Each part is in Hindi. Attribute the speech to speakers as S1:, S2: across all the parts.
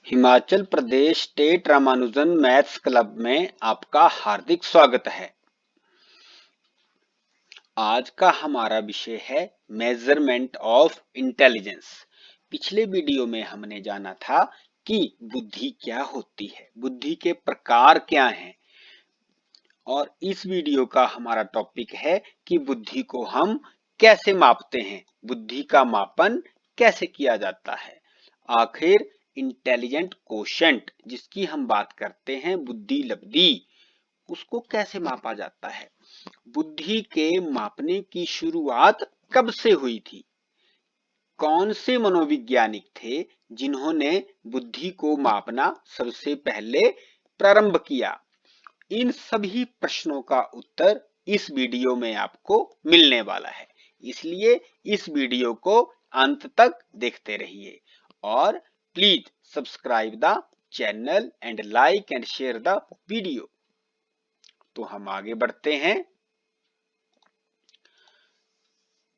S1: Himachal Pradesh state Ramanujan maths club में आपका हार्दिक स्वागत है। आज का हमारा विषय है मेजरमेंट ऑफ इंटेलिजेंस। पिछले वीडियो में हमने जाना था कि बुद्धि क्या होती है, बुद्धि के प्रकार क्या हैं, और इस वीडियो का हमारा टॉपिक है कि बुद्धि को हम कैसे मापते हैं, बुद्धि का मापन कैसे किया जाता है। आखिर इंटेलिजेंट कोशेंट जिसकी हम बात करते हैं, बुद्धि लब्धि, उसको कैसे मापा जाता है, बुद्धि के मापने की शुरुआत कब से हुई थी, कौन से मनोवैज्ञानिक थे जिन्होंने बुद्धि को मापना सबसे पहले प्रारंभ किया। इन सभी प्रश्नों का उत्तर इस वीडियो में आपको मिलने वाला है, इसलिए इस वीडियो को अंत तक देखते रहिए और please subscribe the channel and like and share the video. तो हम आगे बढ़ते हैं।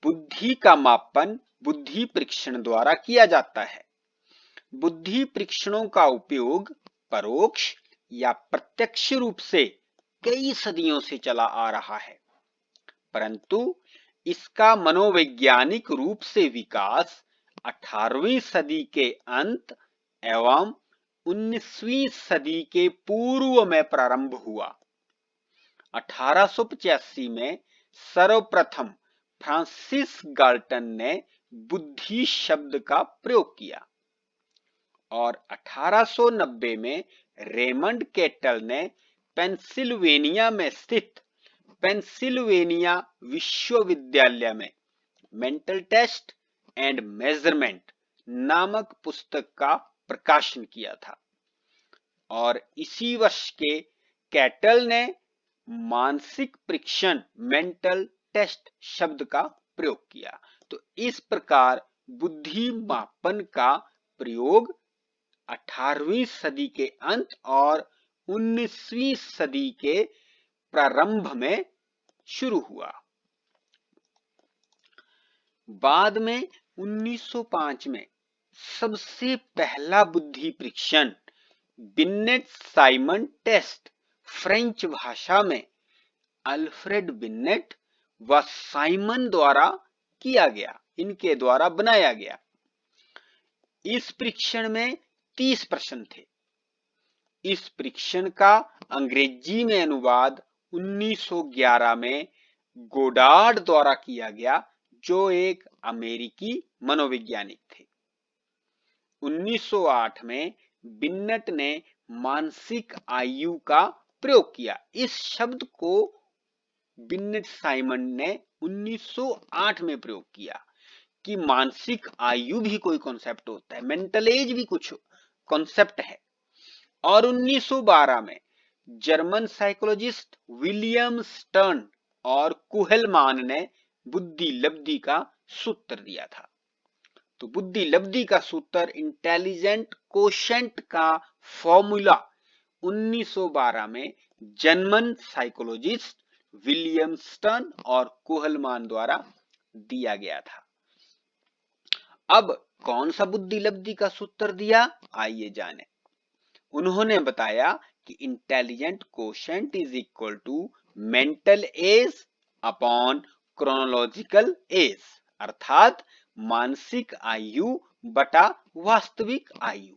S1: बुद्धि का मापन बुद्धि परीक्षण द्वारा किया जाता है। बुद्धि परीक्षणों का उपयोग परोक्ष या प्रत्यक्ष रूप से कई सदियों से चला आ रहा है, परंतु इसका मनोवैज्ञानिक रूप से विकास 18वीं सदी के अंत एवं 19वीं सदी के पूर्व में प्रारंभ हुआ। 1885 में सर्वप्रथम फ्रांसिस गाल्टन ने बुद्धि शब्द का प्रयोग किया और 1890 में रेमंड केटल ने पेंसिल्वेनिया में स्थित पेंसिल्वेनिया विश्वविद्यालय में मेंटल टेस्ट एंड मेजरमेंट नामक पुस्तक का प्रकाशन किया था और इसी वर्ष के केटल ने मानसिक परीक्षण मेंटल टेस्ट शब्द का प्रयोग किया। तो इस प्रकार बुद्धि मापन का प्रयोग 18वीं सदी के अंत और 19वीं सदी के प्रारंभ में शुरू हुआ। बाद में 1905 में सबसे पहला बुद्धि परीक्षण बिनेट साइमन टेस्ट फ्रेंच भाषा में अल्फ्रेड बिनेट व साइमन द्वारा किया गया, इनके द्वारा बनाया गया। इस परीक्षण में 30 प्रश्न थे। इस परीक्षण का अंग्रेजी में अनुवाद 1911 में गोडार्ड द्वारा किया गया, जो एक अमेरिकी मनोवैज्ञानिक थे। 1908 में बिनेट ने मानसिक आयु का प्रयोग किया। इस शब्द को बिनेट साइमन ने 1908 में प्रयोग किया कि मानसिक आयु भी कोई कॉन्सेप्ट होता है, मेंटल एज भी कुछ कॉन्सेप्ट है। और 1912 में जर्मन साइकोलॉजिस्ट विलियम स्टर्न और कुहलमान ने बुद्धि लब्धि का सूत्र दिया था। तो बुद्धि लब्धि का सूत्र इंटेलिजेंट कोशेंट का फॉर्मूला 1912 में जर्मन साइकोलॉजिस्ट विलियम स्टर्न और कुहलमान द्वारा दिया गया था। अब कौन सा बुद्धि लब्धि का सूत्र दिया, आइए जाने। उन्होंने बताया कि intelligent quotient is equal to mental age upon chronological age, अर्थात मानसिक आयु बटा वास्तविक आयु।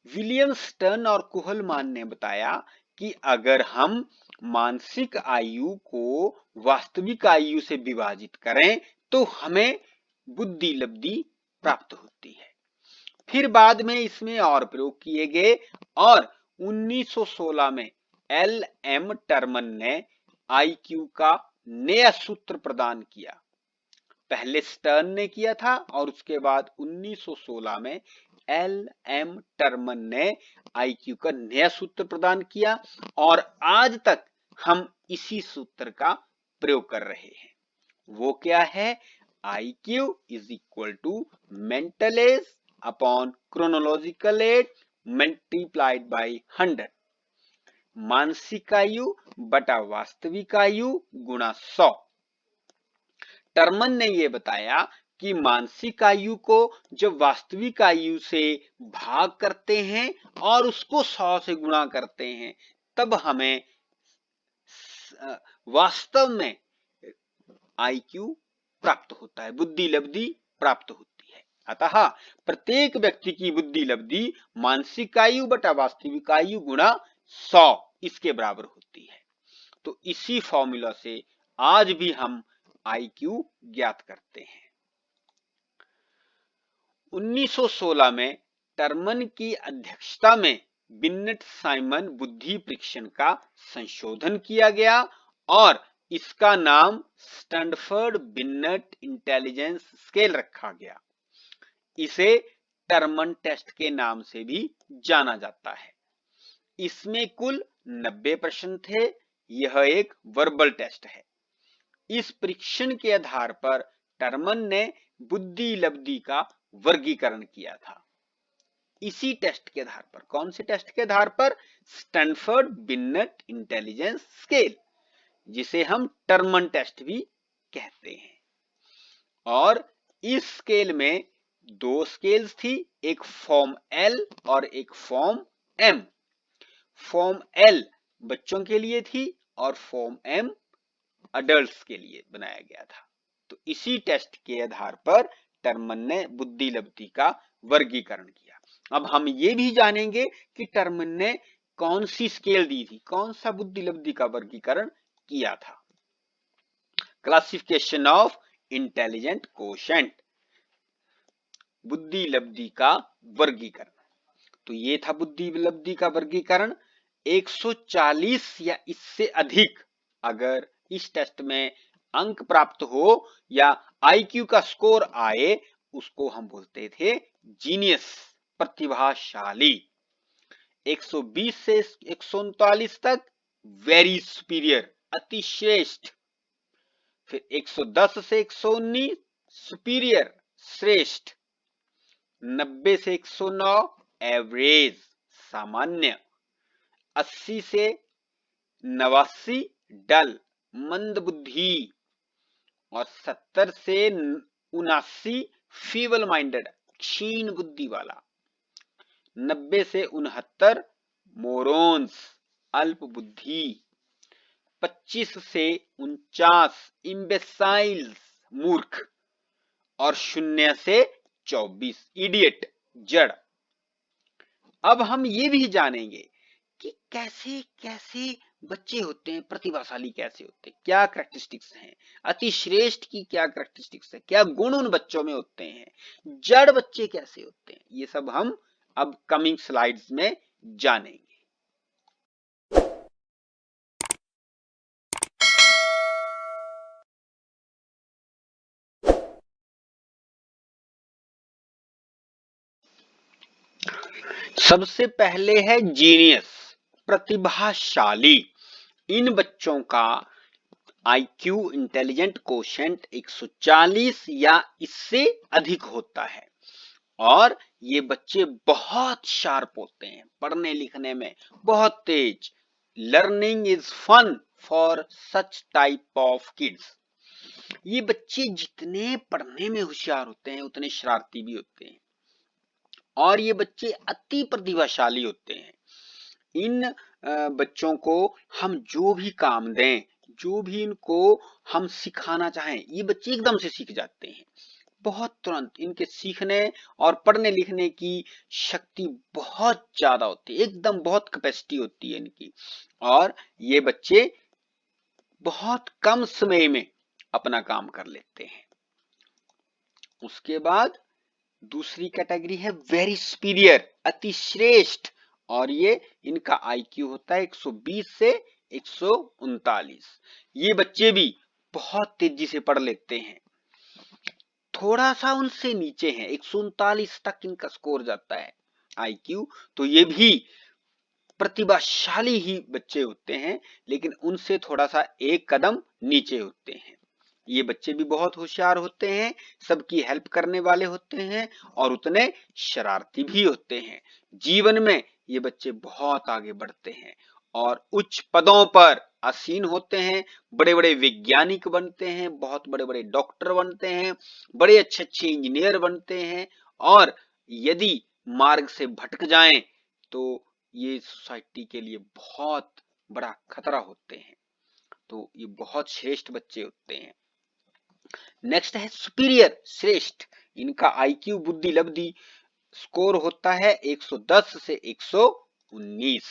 S1: विलियम स्टर्न और कुहलमान ने बताया कि अगर हम मानसिक आयु को वास्तविक आयु से विभाजित करें तो हमें बुद्धि लब्धि प्राप्त होती है। फिर बाद में इसमें और प्रयोग किए गए और 1916 में एल एम टर्मन ने आईक्यू का नया सूत्र प्रदान किया। पहले स्टर्न ने किया था और उसके बाद 1916 में एल एम टर्मन ने आईक्यू का नया सूत्र प्रदान किया और आज तक हम इसी सूत्र का प्रयोग कर रहे हैं। वो क्या है, IQ is equal to mental age upon chronological age multiplied by 100, मानसिक आयु बटा वास्तविक आयु गुणा 100। टर्मन ने यह बताया कि मानसिक आयु को जब वास्तविक आयु से भाग करते हैं और उसको 100 से गुणा करते हैं, तब हमें वास्तव में आईक्यू प्राप्त होता है, बुद्धि लब्धि प्राप्त होती है। अतः प्रत्येक व्यक्ति की बुद्धि लब्धि मानसिक आयु बटा वास्तविक आयु गुणा 100 इसके बराबर होती है। तो इसी फॉर्मूला से आज भी हम आईक्यू ज्ञात करते हैं। 1916 में टर्मन की अध्यक्षता में बिन्नेट साइमन बुद्धि परीक्षण का संशोधन किया गया और इसका नाम स्टैनफोर्ड बिन्नेट इंटेलिजेंस स्केल रखा गया। इसे टर्मन टेस्ट के नाम से भी जाना जाता है। इसमें कुल 90 प्रश्न थे। यह एक वर्बल टेस्ट है। इस परीक्षण के आधार पर टर्मन ने बुद्धि लब्धि का वर्गीकरण किया था। इसी टेस्ट के आधार पर, कौन से टेस्ट के आधार पर? स्टैनफोर्ड बिन्नेट इंटेलिजेंस स्केल, जिसे हम टर्मन टेस्ट भी कहते हैं। और इस स्केल में 2 स्केल्स थी, एक फॉर्म एल और एक फॉर्म एम। फॉर्म एल बच्चों के लिए थी और फॉर्म एम अडल्ट्स के लिए बनाया गया था। तो इसी टेस्ट के आधार पर टर्मन ने बुद्धि लब्धि का वर्गीकरण किया। अब हम ये भी जानेंगे कि टर्मन ने कौन सी स्केल दी थी, कौन सा बुद्धि लब्धि का वर्गीकरण किया था। क्लासिफिकेशन ऑफ इंटेलिजेंट कोशेंट, बुद्धि लब्धि का वर्गीकरण। तो ये था बुद्धि लब्धि का वर्गीकरण। 140 या इससे अधिक अगर इस टेस्ट में अंक प्राप्त हो या आईक्यू का स्कोर आए, उसको हम बोलते थे जीनियस, प्रतिभाशाली। 120 से 139 तक वेरी सुपीरियर, अति श्रेष्ठ। फिर 110 से 119 सुपीरियर, श्रेष्ठ। 90 से 109 एवरेज, सामान्य। 80 से 89 डल, मंदबुद्धि। और 70 से 79 फीबल माइंडेड, क्षीण बुद्धि वाला। 90 से 69 मोरोन्स, अल्प बुद्धि। 25 से 49 इम्बेसाइल्स, मूर्ख। और 0 से 24 इडियट, जड़। अब हम ये भी जानेंगे कि कैसे कैसे बच्चे होते हैं, प्रतिभाशाली कैसे होते हैं, क्या कैरेक्टरिस्टिक्स हैं, अति श्रेष्ठ की क्या कैरेक्टरिस्टिक्स है, क्या गुण उन बच्चों में होते हैं, जड़ बच्चे कैसे होते हैं, ये सब हम अब कमिंग स्लाइड्स में जानेंगे। सबसे पहले है जीनियस, प्रतिभाशाली। इन बच्चों का आईक्यू इंटेलिजेंट कोशेंट 140 या इससे अधिक होता है और ये बच्चे बहुत शार्प होते हैं, पढ़ने लिखने में बहुत तेज। Learning is fun for such type of kids. ये बच्चे जितने पढ़ने में होशियार होते हैं उतने शरारती भी होते हैं और ये बच्चे अति प्रतिभाशाली होते हैं। इन बच्चों को हम जो भी काम दें, जो भी इनको हम सिखाना चाहें, ये बच्चे एकदम से सीख जाते हैं, बहुत तुरंत। इनके सीखने और पढ़ने लिखने की शक्ति बहुत ज्यादा होती है, एकदम बहुत कैपेसिटी होती है इनकी। और ये बच्चे बहुत कम समय में अपना काम कर लेते हैं। उसके बाद दूसरी कैटेगरी है वेरी सुपीरियर, अति श्रेष्ठ। और ये इनका आईक्यू होता है 120 से 139। ये बच्चे भी बहुत तेजी से पढ़ लेते हैं। थोड़ा सा उनसे नीचे है, 139 तक इनका स्कोर जाता है आईक्यू। तो ये भी प्रतिभाशाली ही बच्चे होते हैं, लेकिन उनसे थोड़ा सा एक कदम नीचे होते हैं। ये बच्चे भी बहुत होशियार होते हैं, सबकी हेल्प करने वाले होते हैं और उतने शरारती भी होते हैं। जीवन में ये बच्चे बहुत आगे बढ़ते हैं और उच्च पदों पर आसीन होते हैं, बड़े बड़े वैज्ञानिक बनते हैं, बहुत बड़े बड़े डॉक्टर बनते हैं, बड़े अच्छे अच्छे इंजीनियर बनते हैं, और यदि मार्ग से भटक जाएं तो ये सोसाइटी के लिए बहुत बड़ा खतरा होते हैं। तो ये बहुत श्रेष्ठ बच्चे होते हैं। नेक्स्ट है सुपीरियर, श्रेष्ठ। इनका आईक्यू बुद्धि लब्धि स्कोर होता है 110 से 119,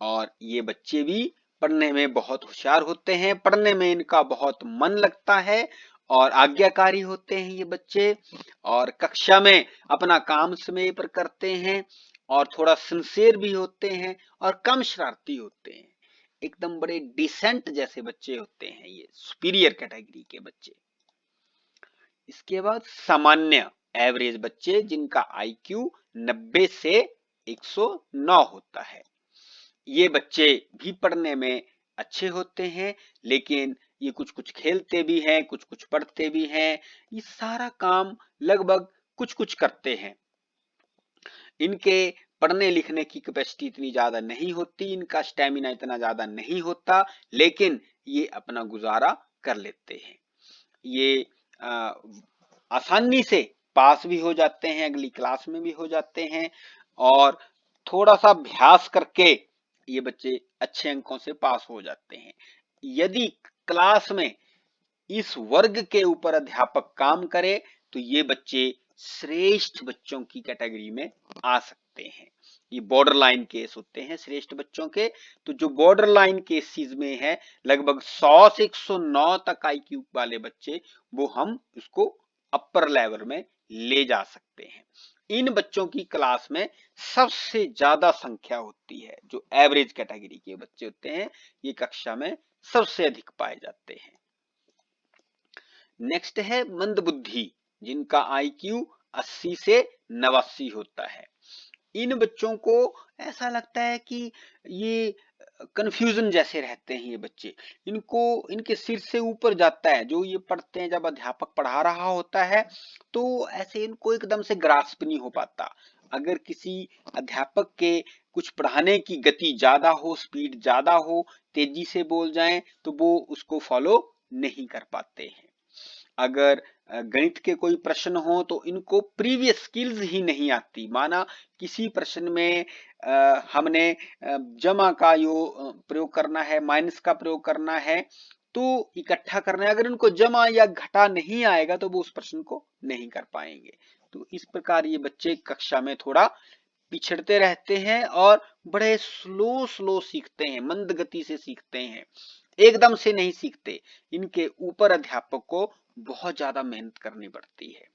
S1: और ये बच्चे भी पढ़ने में बहुत होशियार होते हैं, पढ़ने में इनका बहुत मन लगता है और आज्ञाकारी होते हैं ये बच्चे, और कक्षा में अपना काम समय पर करते हैं, और थोड़ा सिंसियर भी होते हैं, और कम शरारती होते हैं। एकदम बड़े डिसेंट जैसे बच्चे होते हैं ये सुपीरियर कैटेगरी के बच्चे। इसके बाद सामान्य, एवरेज बच्चे, जिनका आईक्यू 90 से 109 होता है। ये बच्चे भी पढ़ने में अच्छे होते हैं, लेकिन ये कुछ कुछ खेलते भी हैं, कुछ कुछ पढ़ते भी हैं, ये सारा काम लगभग कुछ कुछ करते हैं। इनके पढ़ने लिखने की कैपेसिटी इतनी ज्यादा नहीं होती, इनका स्टेमिना इतना ज्यादा नहीं होता, लेकिन ये अपना गुजारा कर लेते हैं। ये आसानी से पास भी हो जाते हैं, अगली क्लास में भी हो जाते हैं, और थोड़ा सा अभ्यास करके ये बच्चे अच्छे अंकों से पास हो जाते हैं। यदि क्लास में इस वर्ग के ऊपर अध्यापक काम करे तो ये बच्चे श्रेष्ठ बच्चों की कैटेगरी में आ सकते हैं। ये बॉर्डर लाइन केस होते हैं श्रेष्ठ बच्चों के। तो जो बॉर्डर लाइन केसेस में है, लगभग 100 से 109 तक आईक्यू वाले बच्चे, वो हम उसको अपर लेवल में ले जा सकते हैं। इन बच्चों की क्लास में सबसे ज्यादा संख्या होती है। जो एवरेज कैटेगरी के बच्चे होते हैं, ये कक्षा में सबसे अधिक पाए जाते हैं। नेक्स्ट है मंदबुद्धि, जिनका आईक्यू 80 से 89 होता है। इन बच्चों को ऐसा लगता है कि ये कंफ्यूजन जैसे रहते हैं ये बच्चे, इनको इनके सिर से ऊपर जाता है जो ये पढ़ते हैं। जब अध्यापक पढ़ा रहा होता है तो ऐसे इनको एकदम से ग्रास्प नहीं हो पाता। अगर किसी अध्यापक के कुछ पढ़ाने की गति ज्यादा हो, स्पीड ज्यादा हो, तेजी से बोल जाएं, तो वो उसको फॉलो नहीं कर पाते हैं। अगर गणित के कोई प्रश्न हो तो इनको प्रीवियस स्किल्स ही नहीं आती। माना किसी प्रश्न में हमने जमा का प्रयोग करना है, माइनस का प्रयोग करना है, तो इकट्ठा करना है, अगर इनको जमा या घटा नहीं आएगा तो वो उस प्रश्न को नहीं कर पाएंगे। तो इस प्रकार ये बच्चे कक्षा में थोड़ा पिछड़ते रहते हैं और बड़े स्लो स्लो सीखते हैं, मंद गति से सीखते हैं, एकदम से नहीं सीखते। इनके ऊपर अध्यापक को बहुत ज्यादा मेहनत करनी पड़ती है।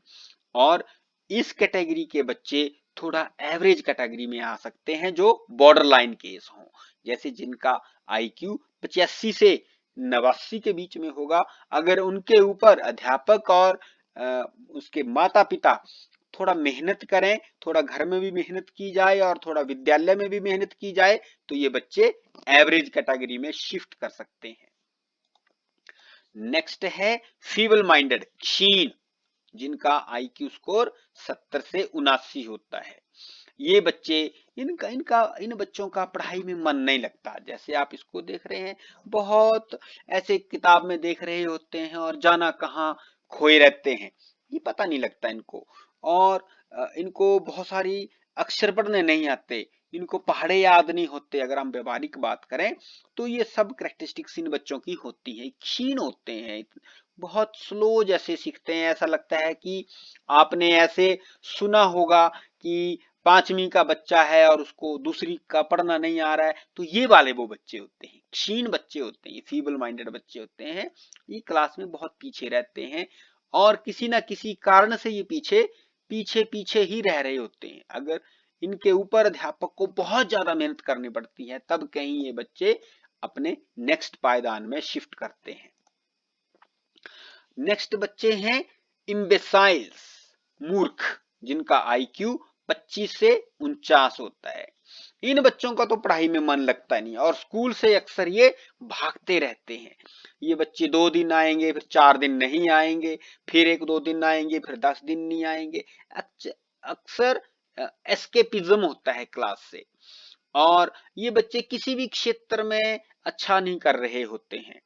S1: और इस कैटेगरी के बच्चे थोड़ा एवरेज कैटेगरी में आ सकते हैं, जो बॉर्डर लाइन केस हो, जैसे जिनका आईक्यू 85 से 89 के बीच में होगा। अगर उनके ऊपर अध्यापक और उसके माता पिता थोड़ा मेहनत करें, थोड़ा घर में भी मेहनत की जाए और थोड़ा विद्यालय में भी मेहनत की जाए, तो ये बच्चे एवरेज कैटेगरी में शिफ्ट कर सकते हैं। नेक्स्ट है फीबल माइंडेड, क्षीण, जिनका आईक्यू स्कोर 70 से 79 होता है। ये बच्चे, इन बच्चों का पढ़ाई में मन नहीं लगता। जैसे आप इसको देख रहे हैं, बहुत ऐसे किताब में देख रहे होते हैं और जाना कहाँ खोए रहते हैं, ये पता नहीं लगता इनको। और इनको बहुत सारी अक्षर पढ़ने नहीं आते, इनको पहाड़े याद नहीं होते। अगर हम व्यवहारिक बात करें तो ये सब कैरेक्टरिस्टिक्स इन बच्चों की होती है। क्षीण होते हैं, बहुत स्लो जैसे सीखते हैं। ऐसा लगता है कि आपने ऐसे सुना होगा कि 5वीं का बच्चा है और उसको दूसरी का पढ़ना नहीं आ रहा है, तो ये वाले वो बच्चे होते हैं, क्षीण बच्चे होते हैं, फीबल माइंडेड बच्चे होते हैं। ये क्लास में बहुत पीछे रहते हैं और किसी ना किसी कारण से ये पीछे पीछे पीछे ही रह रहे होते हैं। अगर इनके ऊपर अध्यापक को बहुत ज्यादा मेहनत करनी पड़ती है, तब कहीं ये बच्चे अपने नेक्स्ट पायदान में शिफ्ट करते हैं। नेक्स्ट बच्चे हैं इम्बेसाइल्स, मूर्ख, जिनका आईक्यू 25 से 49 होता है। इन बच्चों का तो पढ़ाई में मन लगता नहीं और स्कूल से अक्सर ये भागते रहते हैं। ये बच्चे 2 दिन आएंगे, फिर 4 दिन नहीं आएंगे, फिर 1-2 दिन आएंगे, फिर 10 दिन नहीं आएंगे। अक्सर एस्केपिज्म होता है क्लास से। और ये बच्चे किसी भी क्षेत्र में अच्छा नहीं कर रहे होते हैं।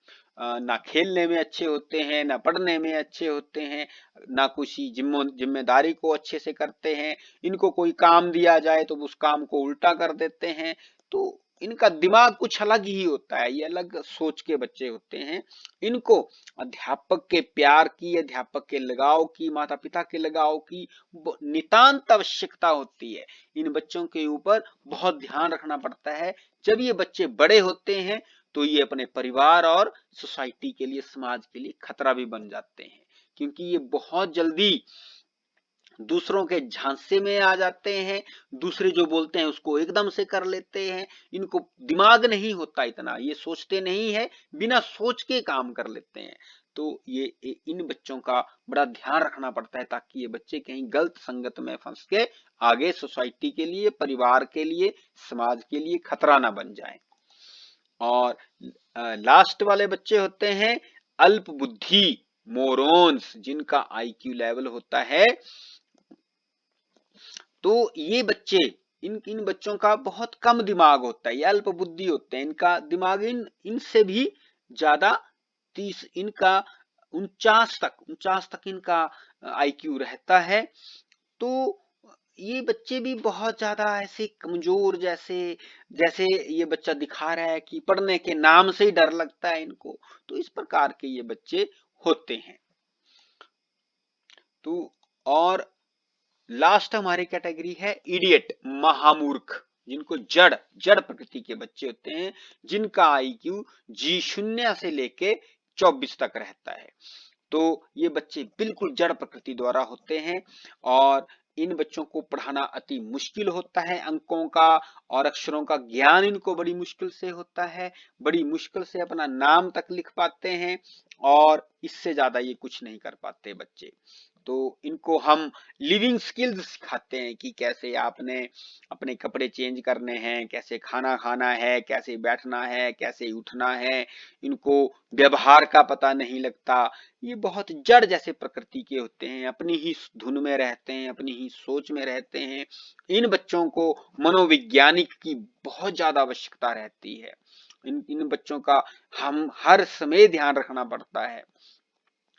S1: ना खेलने में अच्छे होते हैं, ना पढ़ने में अच्छे होते हैं, ना किसी जिम्मेदारी को अच्छे से करते हैं। इनको कोई काम दिया जाए तो उस काम को उल्टा कर देते हैं। तो इनका दिमाग कुछ अलग ही होता है, ये अलग सोच के बच्चे होते हैं। इनको अध्यापक के प्यार की, अध्यापक के लगाव की, माता पिता के लगाव की नितांत आवश्यकता होती है। इन बच्चों के ऊपर बहुत ध्यान रखना पड़ता है। जब ये बच्चे बड़े होते हैं तो ये अपने परिवार और सोसाइटी के लिए, समाज के लिए खतरा भी बन जाते हैं, क्योंकि ये बहुत जल्दी दूसरों के झांसे में आ जाते हैं। दूसरे जो बोलते हैं उसको एकदम से कर लेते हैं। इनको दिमाग नहीं होता इतना, ये सोचते नहीं है, बिना सोच के काम कर लेते हैं। तो ये इन बच्चों का बड़ा ध्यान रखना पड़ता है, ताकि ये बच्चे कहीं गलत संगत में फंस के आगे सोसाइटी के लिए, परिवार के लिए, समाज के लिए खतरा ना बन जाए। और लास्ट वाले बच्चे होते हैं अल्प बुद्धि, मोरॉन्स, जिनका आईक्यू लेवल होता है। तो ये बच्चे, इन बच्चों का बहुत कम दिमाग होता है, ये अल्प बुद्धि होते हैं। इनका दिमाग इनसे भी ज्यादा 30, इनका 49 तक इनका आईक्यू रहता है। तो ये बच्चे भी बहुत ज्यादा ऐसे कमजोर, जैसे जैसे ये बच्चा दिखा रहा है कि पढ़ने के नाम से ही डर लगता है इनको, तो इस प्रकार के ये बच्चे होते हैं। तो और लास्ट हमारी कैटेगरी है इडियट, महामूर्ख, जिनको जड़ जड़ प्रकृति के बच्चे होते हैं, जिनका आईक्यू G0 से लेके 24 तक रहता है। तो ये बच्चे बिल्कुल जड़ प्रकृति द्वारा होते हैं, और इन बच्चों को पढ़ाना अति मुश्किल होता है। अंकों का और अक्षरों का ज्ञान इनको बड़ी मुश्किल से होता है, बड़ी मुश्किल से अपना नाम तक लिख पाते हैं, और इससे ज्यादा ये कुछ नहीं कर पाते बच्चे। तो इनको हम लिविंग स्किल्स सिखाते हैं कि कैसे आपने अपने कपड़े चेंज करने हैं, कैसे खाना खाना है, कैसे बैठना है, कैसे उठना है। इनको व्यवहार का पता नहीं लगता। ये बहुत जड़ जैसे प्रकृति के होते हैं, अपनी ही धुन में रहते हैं, अपनी ही सोच में रहते हैं। इन बच्चों को मनोवैज्ञानिक की बहुत ज्यादा आवश्यकता रहती है। इन बच्चों का हम हर समय ध्यान रखना पड़ता है।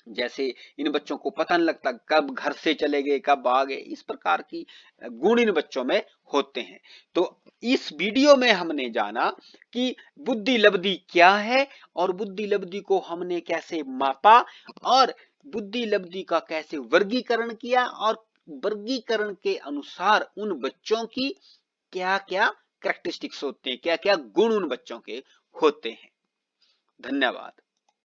S1: जैसे इन बच्चों को पता नहीं लगता कब घर से चले गए, कब आ गए, इस प्रकार की गुण इन बच्चों में होते हैं। तो इस वीडियो में हमने जाना कि बुद्धि लब्धि क्या है, और बुद्धि लब्धि को हमने कैसे मापा, और बुद्धि लब्धि का कैसे वर्गीकरण किया, और वर्गीकरण के अनुसार उन बच्चों की क्या क्या कैरेक्टरिस्टिक्स होते हैं, क्या क्या गुण उन बच्चों के होते हैं। धन्यवाद।